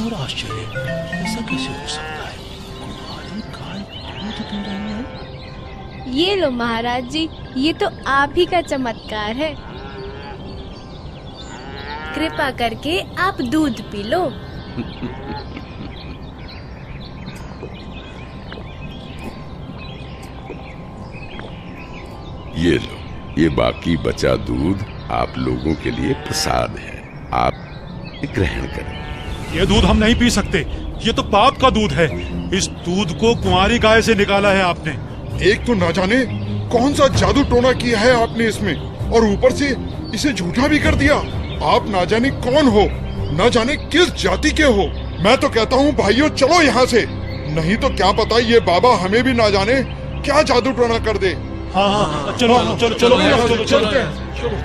और आश्चर्य, ऐसा कैसे हो सकता है? कुंवारी गाय दूध पी रही है। ये लो महाराज जी, ये तो आप ही का चमत्कार है। कृपा करके आप दूध पी लो। ये लो, ये बाकी बचा दूध आप लोगों के लिए प्रसाद है, आप ग्रहण करें। ये दूध हम नहीं पी सकते, ये तो पाप का दूध है। इस दूध को कुंवारी गाय से निकाला है आपने। एक तो ना जाने कौन सा जादू टोना किया है आपने इसमें, और ऊपर से इसे झूठा भी कर दिया। आप ना जाने कौन हो, ना जाने किस जाति के हो। मैं तो कहता हूँ भाइयों, चलो यहाँ से, नहीं तो क्या पता ये बाबा हमें भी ना जाने क्या जादू टोना कर दे। हाँ, चलो चलो चलो चलो चलो,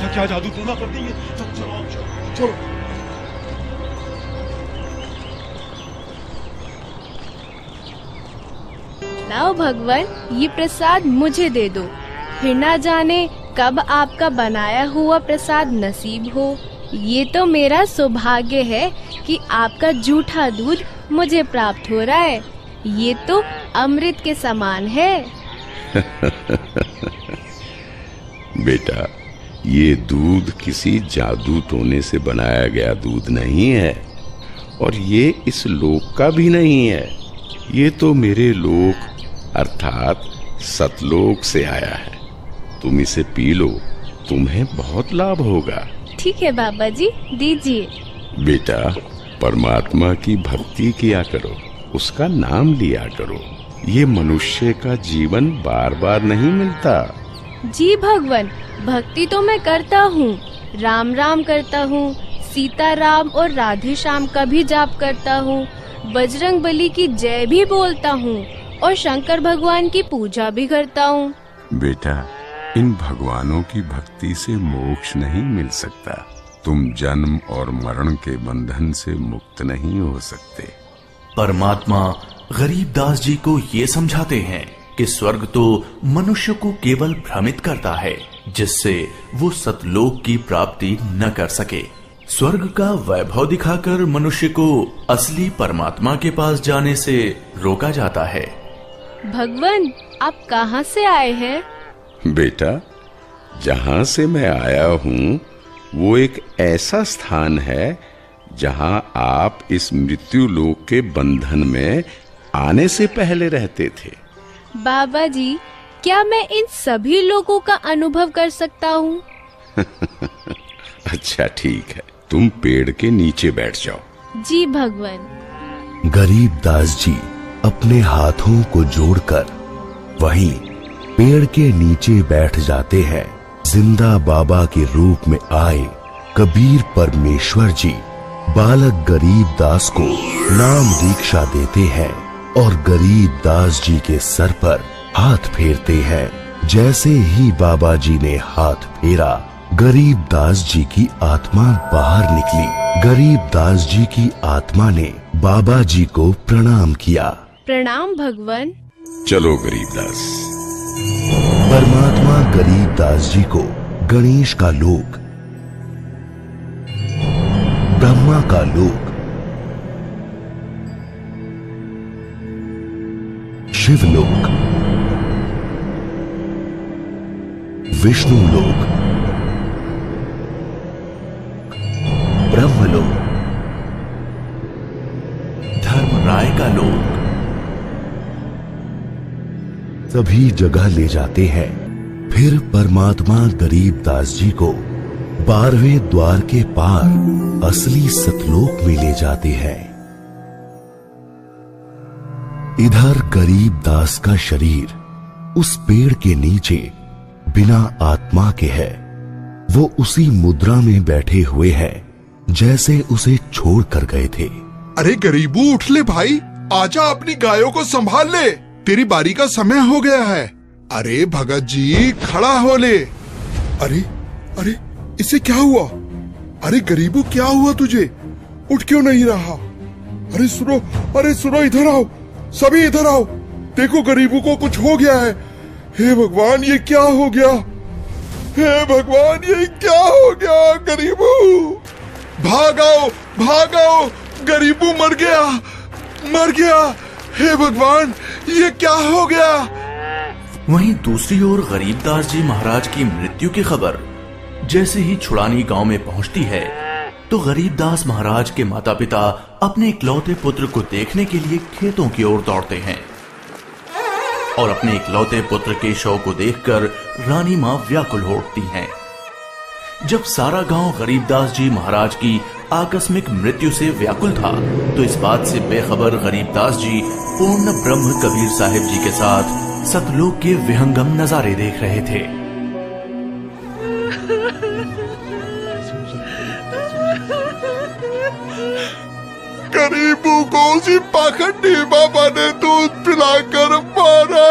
क्या जादू टोना कर देंगे। चलो। लाओ भगवान, ये प्रसाद मुझे दे दो, फिर ना जाने कब आपका बनाया हुआ प्रसाद नसीब हो। ये तो मेरा सौभाग्य है कि आपका जूठा दूध मुझे प्राप्त हो रहा है। ये तो अमृत के समान है। बेटा, ये दूध किसी जादू टोने से बनाया गया दूध नहीं है, और ये इस लोक का भी नहीं है। ये तो मेरे लोक अर्थात सतलोक से आया है। तुम इसे पी लो, तुम्हें बहुत लाभ होगा। ठीक है बाबा जी, दीजिए। बेटा, परमात्मा की भक्ति किया करो, उसका नाम लिया करो। ये मनुष्य का जीवन बार बार नहीं मिलता। जी भगवान, भक्ति तो मैं करता हूँ, राम राम करता हूँ, सीता राम और राधे श्याम का भी जाप करता हूँ, बजरंग बली की जय भी बोलता हूँ और शंकर भगवान की पूजा भी करता हूँ। बेटा, इन भगवानों की भक्ति से मोक्ष नहीं मिल सकता। तुम जन्म और मरण के बंधन से मुक्त नहीं हो सकते। परमात्मा गरीबदास जी को ये समझाते हैं कि स्वर्ग तो मनुष्य को केवल भ्रमित करता है, जिससे वो सतलोक की प्राप्ति न कर सके। स्वर्ग का वैभव दिखाकर मनुष्य को असली परमात्मा के पास जाने से रोका जाता है। भगवान, आप कहाँ से आए हैं? बेटा, जहाँ से मैं आया हूँ वो एक ऐसा स्थान है जहाँ आप इस मृत्यु लोक के बंधन में आने से पहले रहते थे। बाबा जी, क्या मैं इन सभी लोगों का अनुभव कर सकता हूँ? अच्छा ठीक है, तुम पेड़ के नीचे बैठ जाओ। जी भगवान। गरीबदास जी अपने हाथों को जोड़कर वहीं पेड़ के नीचे बैठ जाते हैं। जिंदा बाबा के रूप में आए कबीर परमेश्वर जी बालक गरीबदास को नाम दीक्षा देते हैं और गरीबदास जी के सर पर हाथ फेरते हैं। जैसे ही बाबा जी ने हाथ फेरा, गरीबदास जी की आत्मा बाहर निकली। गरीबदास जी की आत्मा ने बाबा जी को प्रणाम किया। प्रणाम भगवान। चलो गरीबदास। परमात्मा गरीबदास जी को गणेश का लोक, ब्रह्मा का लोक, शिवलोक, विष्णु लोक, ब्रह्मलोक, धर्मराय का लोक, सभी जगह ले जाते हैं। फिर परमात्मा गरीबदास जी को 12वें द्वार के पार असली सतलोक में ले जाते हैं। इधर गरीबदास का शरीर उस पेड़ के नीचे बिना आत्मा के है। वो उसी मुद्रा में बैठे हुए हैं जैसे उसे छोड़ कर गए थे। अरे गरीबू, उठ ले भाई, आजा, अपनी गायों को संभाल ले, तेरी बारी का समय हो गया है। अरे भगत जी, खड़ा हो ले। अरे अरे, इसे क्या हुआ? अरे गरीबू, क्या हुआ तुझे? उठ क्यों नहीं रहा? अरे सुनो, अरे सुनो, इधर आओ, सभी इधर आओ। देखो गरीबू को कुछ हो गया है। हे भगवान, ये क्या हो गया? हे भगवान, ये क्या हो गया? गरीबू, भागो भागो, गरीबू मर गया, मर गया। हे भगवान, ये क्या हो गया? वहीं दूसरी ओर गरीबदास जी महाराज की मृत्यु की खबर जैसे ही छुड़ानी गांव में पहुंचती है तो गरीबदास महाराज के माता पिता अपने इकलौते पुत्र को देखने के लिए खेतों की ओर दौड़ते हैं और अपने इकलौते पुत्र के शव को देखकर रानी मां व्याकुल हो उठती हैं। जब सारा गांव गरीबदास जी महाराज की आकस्मिक मृत्यु से व्याकुल था तो इस बात से बेखबर गरीबदास जी पूर्ण ब्रह्म कबीर साहिब जी के साथ सतलोक के विहंगम नजारे देख रहे थे। गरीबू को उसी पाखंडी बाबा ने दूध पिलाकर मारा।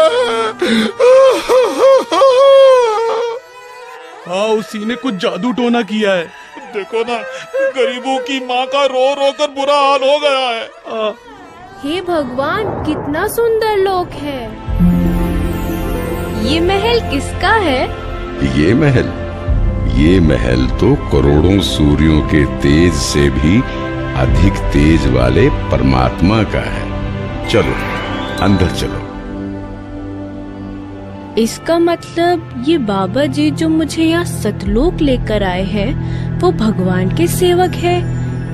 हाँ, उसी ने कुछ जादू टोना किया है। देखो ना, गरीबों की माँ का रो रो कर बुरा हाल हो गया है। हे भगवान, कितना सुंदर लोक है। ये महल किसका है? ये महल तो करोड़ों सूर्यों के तेज से भी अधिक तेज वाले परमात्मा का है। चलो अंदर चलो। इसका मतलब ये बाबा जी जो मुझे यहाँ सतलोक लेकर आए हैं वो भगवान के सेवक है।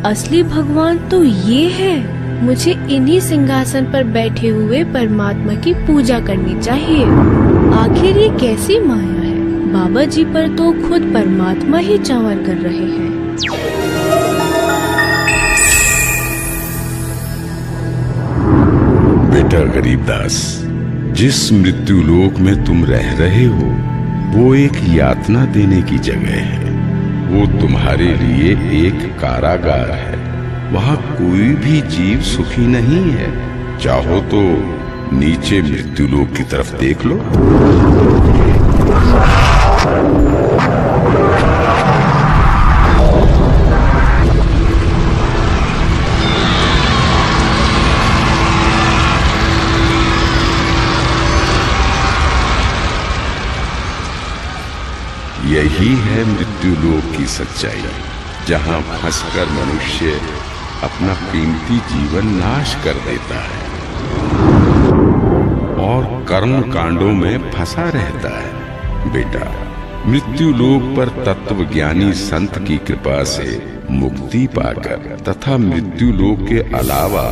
असली भगवान तो ये है। मुझे इन्हीं सिंहासन पर बैठे हुए परमात्मा की पूजा करनी चाहिए। आखिर ये कैसी माया है? बाबा जी पर तो खुद परमात्मा ही चावर कर रहे हैं। बेटा गरीबदास, जिस मृत्यु लोक में तुम रह रहे हो वो एक यातना देने की जगह है। वो तुम्हारे लिए एक कारागार है। वहाँ कोई भी जीव सुखी नहीं है। चाहो तो नीचे मृत्यु लोक की तरफ देख लो। यही है मृत्यु लोक की सच्चाई, जहाँ फंसकर मनुष्य अपना कीमती जीवन नाश कर देता है और कर्म कांडों में फंसा रहता है। बेटा, मृत्यु लोक पर तत्वज्ञानी संत की कृपा से मुक्ति पाकर तथा मृत्यु लोक के अलावा